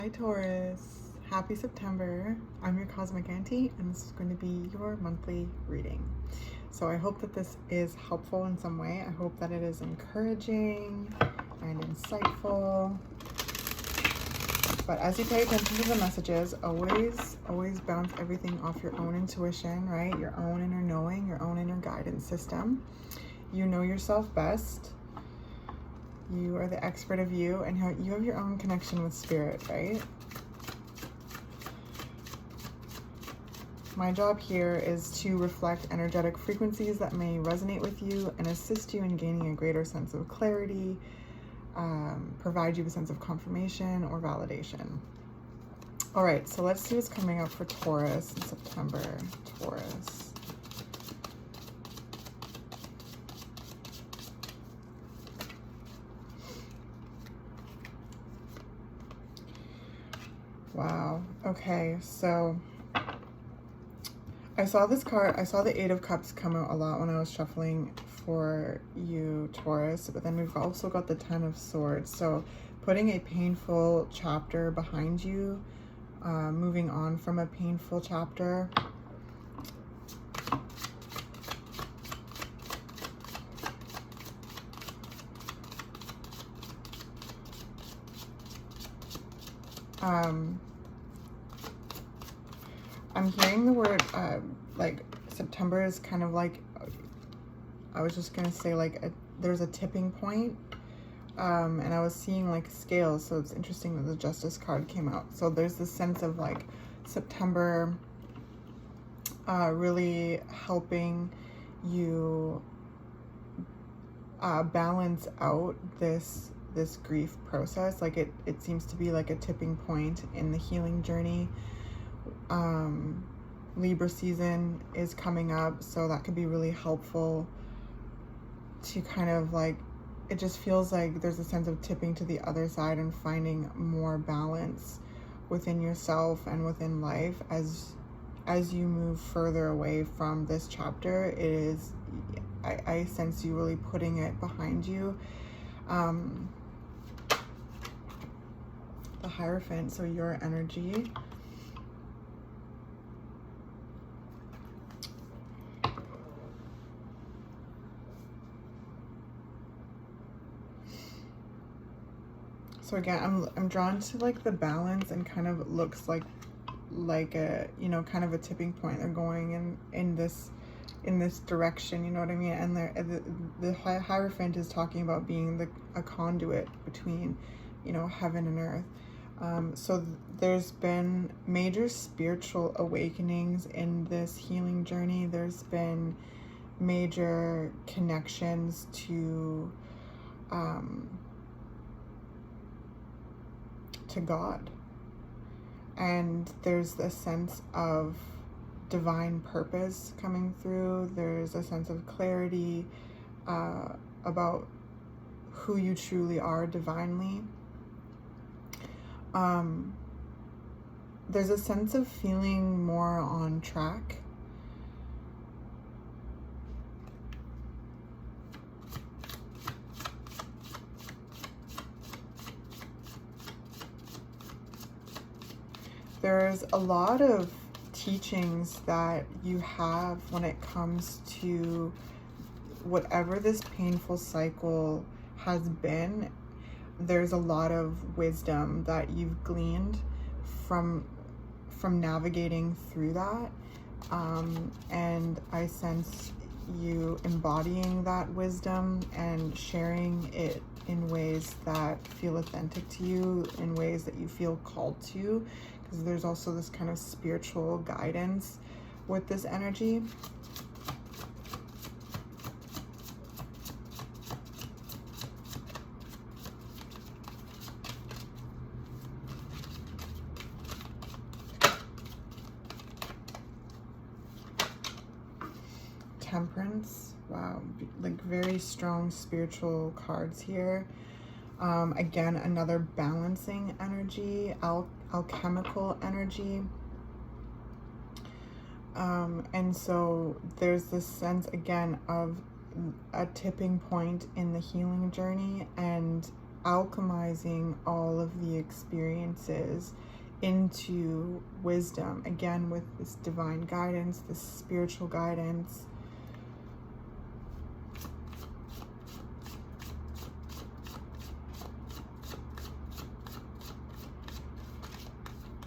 Hi Taurus, happy September. I'm your cosmic auntie and this is going to be your monthly reading. So I hope that this is helpful in some way. I hope that it is encouraging and insightful. But as you pay attention to the messages, always bounce everything off your own intuition, right? Your own inner knowing, your own inner guidance system. You know yourself best. You are the expert of you, and you have your own connection with spirit, right? My job here is to reflect energetic frequencies that may resonate with you and assist you in gaining a greater sense of clarity, provide you a sense of confirmation or validation. All right, so let's see what's coming up for Taurus in September. Taurus. Wow. Okay, so I saw this card, I saw the Eight of Cups come out a lot when I was shuffling for you, Taurus, but then we've also got the Ten of Swords. So putting a painful chapter behind you, moving on from a painful chapter. I'm hearing the word, like, September is kind of like, I was just gonna say, like, there's a tipping point, and I was seeing, like, scales, so it's interesting that the Justice card came out. So there's this sense of, like, September really helping you balance out this grief process. Like, it seems to be like a tipping point in the healing journey. Libra season is coming up, so that could be really helpful to kind of, like, it just feels like there's a sense of tipping to the other side and finding more balance within yourself and within life as you move further away from this chapter. It is, I sense you really putting it behind you. The Hierophant, so your energy. So again, I'm drawn to, like, the balance, and kind of looks like a, you know, kind of a tipping point. They're going in this direction, you know what I mean? And the Hierophant is talking about being a conduit between, you know, heaven and earth. So there's been major spiritual awakenings in this healing journey. There's been major connections to God, and there's a sense of divine purpose coming through. There's a sense of clarity about who you truly are divinely. There's a sense of feeling more on track. There's a lot of teachings that you have when it comes to whatever this painful cycle has been. There's a lot of wisdom that you've gleaned from navigating through that, and I sense you embodying that wisdom and sharing it in ways that feel authentic to you, in ways that you feel called to, because there's also this kind of spiritual guidance with this energy. Temperance, wow, like very strong spiritual cards here. Again, another balancing energy, alchemical energy. And so there's this sense again of a tipping point in the healing journey, and alchemizing all of the experiences into wisdom, again with this divine guidance, this spiritual guidance.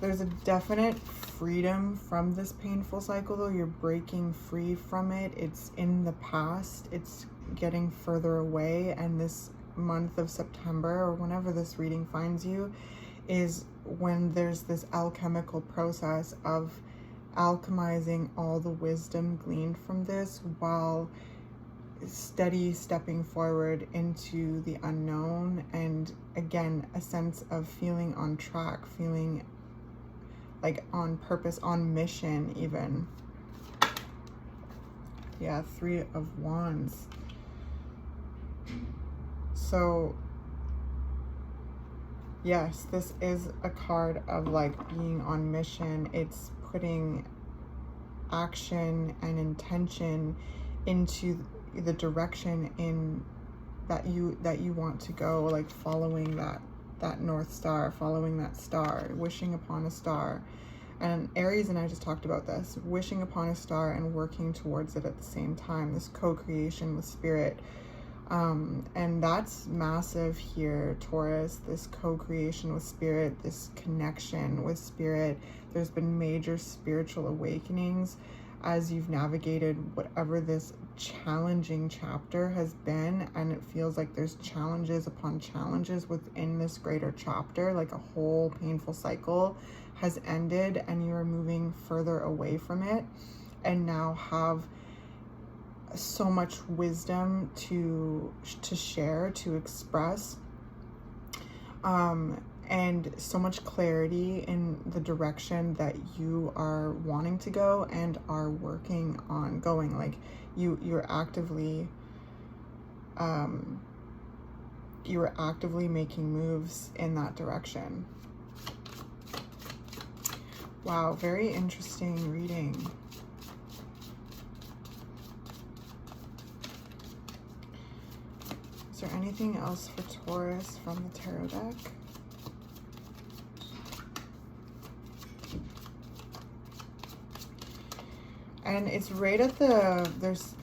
There's a definite freedom from this painful cycle, though. You're breaking free from it. It's in the past, it's getting further away, and this month of September, or whenever this reading finds you, is when there's this alchemical process of alchemizing all the wisdom gleaned from this, while steady stepping forward into the unknown, and again a sense of feeling on track, feeling like on purpose, on mission even. Yeah, 3 of Wands. So yes, this is a card of like being on mission. It's putting action and intention into the direction in that you want to go, like following that North Star, following that star, wishing upon a star. And Aries and I just talked about this, wishing upon a star and working towards it at the same time, this co-creation with spirit. And that's massive here, Taurus, this co-creation with spirit, this connection with spirit. There's been major spiritual awakenings as you've navigated whatever this challenging chapter has been, and it feels like there's challenges upon challenges within this greater chapter, like a whole painful cycle has ended and you are moving further away from it, and now have so much wisdom to share, to express, and so much clarity in the direction that you are wanting to go and are working on going. Like you're actively making moves in that direction. Wow, very interesting reading. Is there anything else for Taurus from the tarot deck? And it's right at the, there's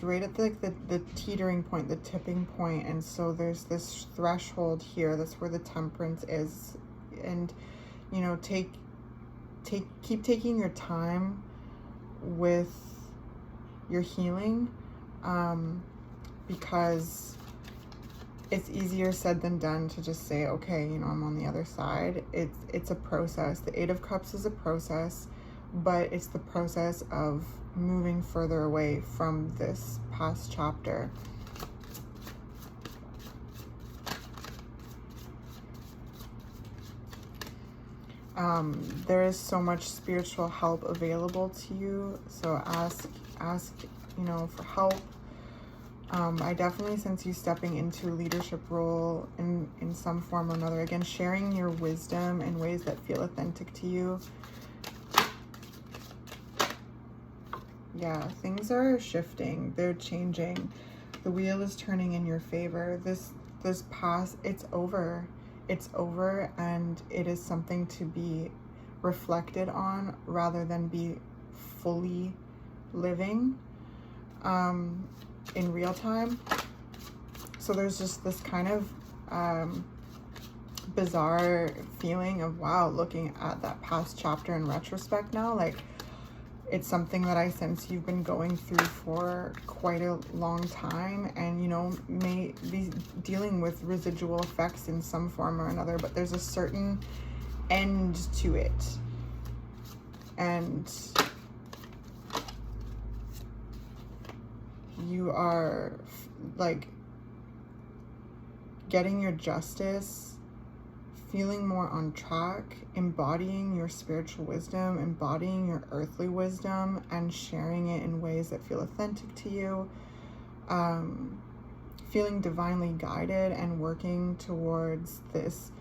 right at the teetering point, the tipping point. And so there's this threshold here. That's where the Temperance is. And, you know, keep taking your time with your healing, because it's easier said than done to just say, okay, you know, I'm on the other side. It's a process. The 8 of Cups is a process, but it's the process of moving further away from this past chapter. There is so much spiritual help available to you, so ask, you know, for help. I definitely sense you stepping into a leadership role in some form or another. Again, sharing your wisdom in ways that feel authentic to you. Yeah, things are shifting. They're changing. The wheel is turning in your favor. This past, it's over. It's over, and it is something to be reflected on rather than be fully living in real time. So there's just this kind of bizarre feeling of, wow, looking at that past chapter in retrospect now, like it's something that I sense you've been going through for quite a long time, and, you know, may be dealing with residual effects in some form or another, but there's a certain end to it. And you are like getting your justice, feeling more on track, embodying your spiritual wisdom, embodying your earthly wisdom, and sharing it in ways that feel authentic to you, feeling divinely guided and working towards this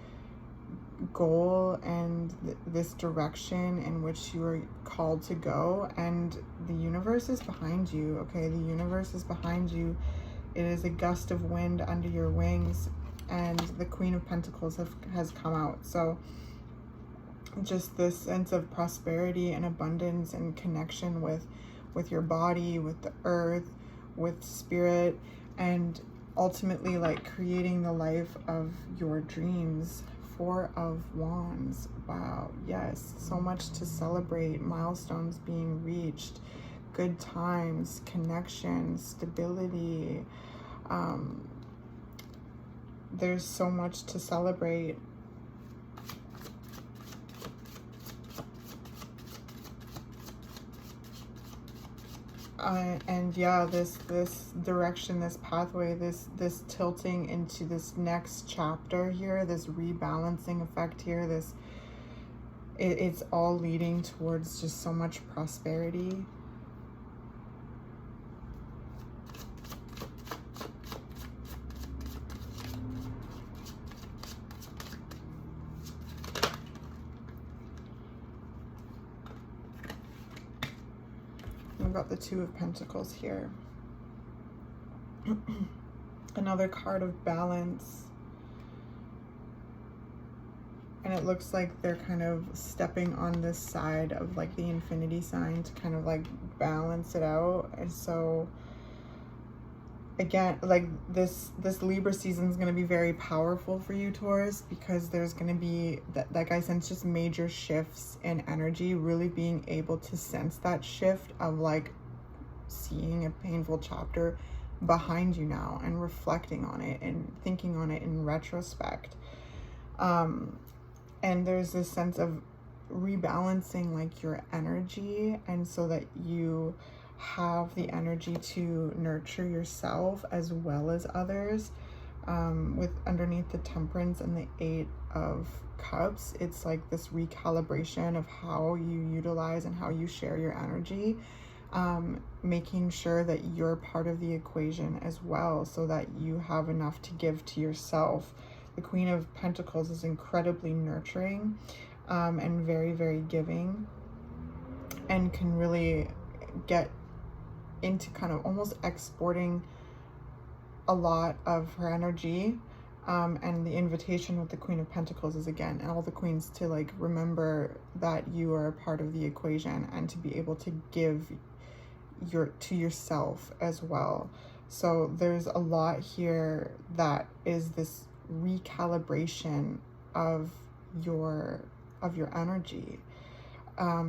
goal and this direction in which you are called to go. And the universe is behind you, okay? The universe is behind you. It is a gust of wind under your wings. and the Queen of Pentacles has come out. So just this sense of prosperity and abundance and connection with your body, with the earth, with spirit, and ultimately like creating the life of your dreams. Four of Wands. Wow, yes, so much to celebrate. Milestones being reached, good times, connection, stability. There's so much to celebrate. And yeah, this direction, this pathway, this tilting into this next chapter here, this rebalancing effect here, it's all leading towards just so much prosperity. We've got the Two of Pentacles here. Another card of balance. And it looks like they're kind of stepping on this side of like the infinity sign to kind of like balance it out. And so again, like this Libra season is going to be very powerful for you, Taurus, because there's going to be that, like I sense, just major shifts in energy, really being able to sense that shift of like seeing a painful chapter behind you now and reflecting on it and thinking on it in retrospect. And there's this sense of rebalancing like your energy, and so that you have the energy to nurture yourself as well as others. With underneath the Temperance and the Eight of Cups, it's like this recalibration of how you utilize and how you share your energy, making sure that you're part of the equation as well, so that you have enough to give to yourself. The Queen of Pentacles is incredibly nurturing, and very, very giving, and can really get into kind of almost exporting a lot of her energy. And the invitation with the Queen of Pentacles is, again, all the queens to like remember that you are a part of the equation and to be able to give to yourself as well. So there's a lot here that is this recalibration of your energy,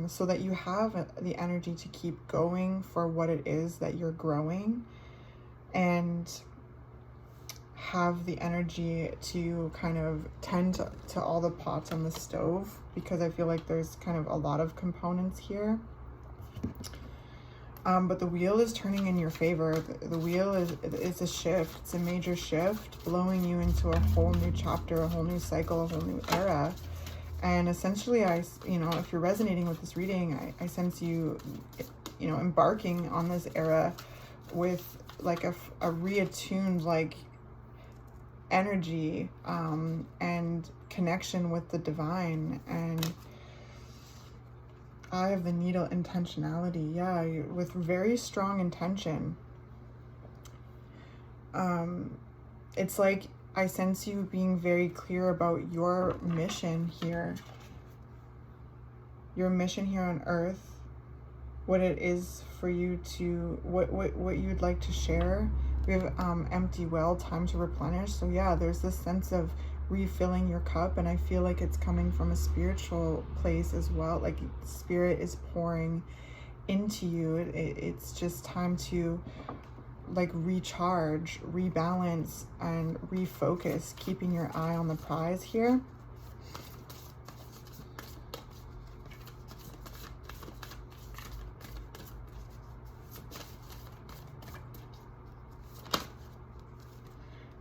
so that you have the energy to keep going for what it is that you're growing, and have the energy to kind of tend to all the pots on the stove, because I feel like there's kind of a lot of components here. But the wheel is turning in your favor. The wheel is a shift. It's a major shift, blowing you into a whole new chapter, a whole new cycle, a whole new era. And essentially, if you're resonating with this reading, I sense you embarking on this era with like a reattuned like energy, and connection with the divine, and Eye of the Needle, intentionality. Yeah, with very strong intention. It's like I sense you being very clear about your mission here. Your mission here on Earth. What it is for you to, what you'd like to share. We have empty well, time to replenish. So yeah, there's this sense of refilling your cup, and I feel like it's coming from a spiritual place as well. Like spirit is pouring into you. It's just time to like recharge, rebalance, and refocus, keeping your eye on the prize here.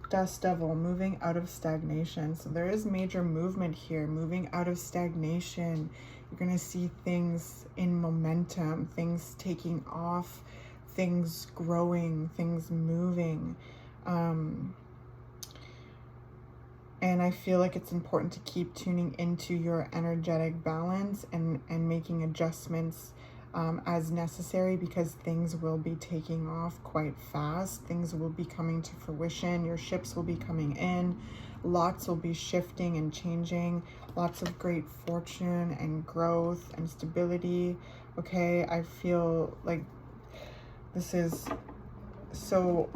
Dust Devil, moving out of stagnation. So there is major movement here, moving out of stagnation. You're going to see things in momentum, things taking off, things growing, things moving. And I feel like it's important to keep tuning into your energetic balance and making adjustments as necessary, because things will be taking off quite fast. Things will be coming to fruition. Your ships will be coming in. Lots will be shifting and changing. Lots of great fortune and growth and stability. Okay, I feel like this is so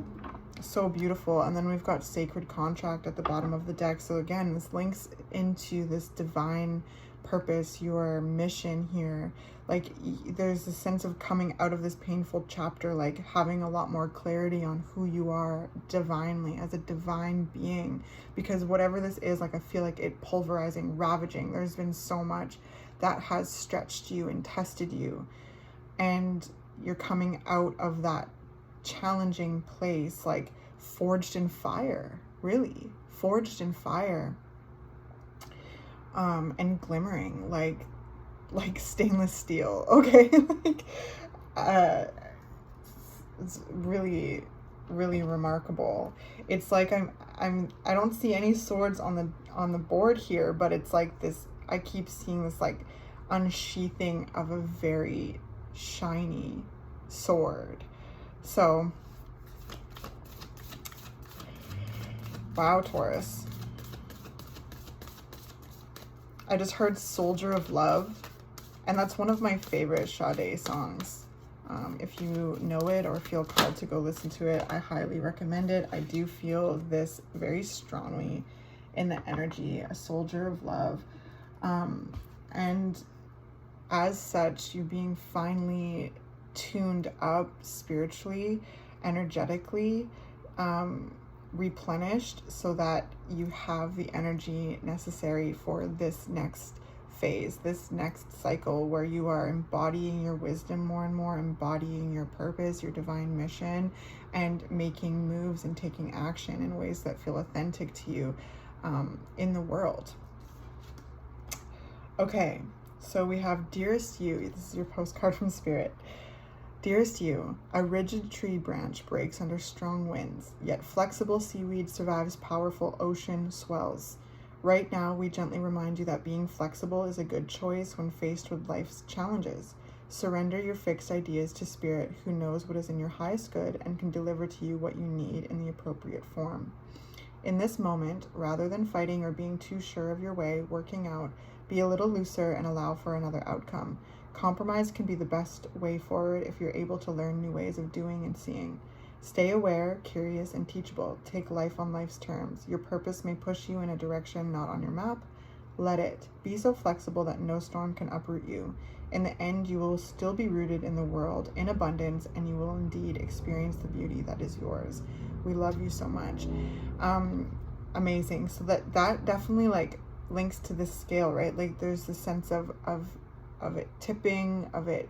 beautiful. And then we've got sacred contract at the bottom of the deck. So again, this links into this divine purpose, your mission here. Like there's a sense of coming out of this painful chapter, like having a lot more clarity on who you are divinely as a divine being, because whatever this is, like I feel like it pulverizing, ravaging, there's been so much that has stretched you and tested you, and you're coming out of that challenging place, like forged in fire, really forged in fire, and glimmering like stainless steel. Okay. Like it's really remarkable. It's like I don't see any swords on the board here, but it's like this, I keep seeing this like unsheathing of a very shiny sword. So wow, Taurus, I just heard Soldier of Love, and that's one of my favorite Sade songs. If you know it or feel called to go listen to it, I highly recommend it. I do feel this very strongly in the energy, a soldier of love. And as such, you being finely tuned up spiritually, energetically, replenished, so that you have the energy necessary for this next phase, this next cycle, where you are embodying your wisdom more and more, embodying your purpose, your divine mission, and making moves and taking action in ways that feel authentic to you in the world. Okay, so we have Dearest You. This is your postcard from Spirit. Dearest You, a rigid tree branch breaks under strong winds, yet flexible seaweed survives powerful ocean swells. Right now, we gently remind you that being flexible is a good choice when faced with life's challenges. Surrender your fixed ideas to Spirit, who knows what is in your highest good and can deliver to you what you need in the appropriate form. In this moment, rather than fighting or being too sure of your way working out, be a little looser and allow for another outcome. Compromise can be the best way forward if you're able to learn new ways of doing and seeing. Stay aware, curious, and teachable. Take life on life's terms. Your purpose may push you in a direction not on your map. Let it. Be so flexible that no storm can uproot you. In the end, you will still be rooted in the world in abundance, and you will indeed experience the beauty that is yours. We love you so much. Amazing. So that definitely like links to this scale, right? Like there's this sense of it tipping, of it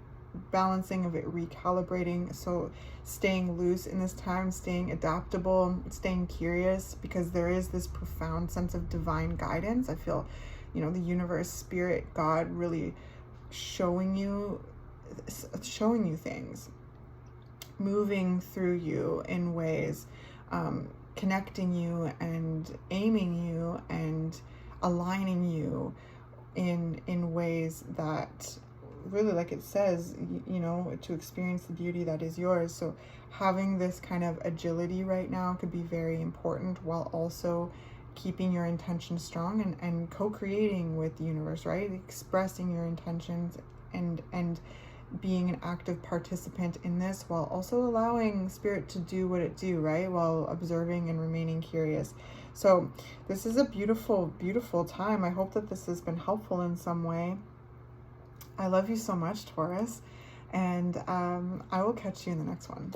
balancing, of it recalibrating. So staying loose in this time, staying adaptable, staying curious, because there is this profound sense of divine guidance. I feel, the universe, spirit, God really showing you things, moving through you in ways, connecting you and aiming you and aligning you in ways that really, like it says, to experience the beauty that is yours. So having this kind of agility right now could be very important, while also keeping your intention strong and co-creating with the universe, right? Expressing your intentions and being an active participant in this, while also allowing spirit to do what it do, right? While observing and remaining curious. So this is a beautiful, beautiful time. I hope that this has been helpful in some way. I love you so much, Taurus, and I will catch you in the next one.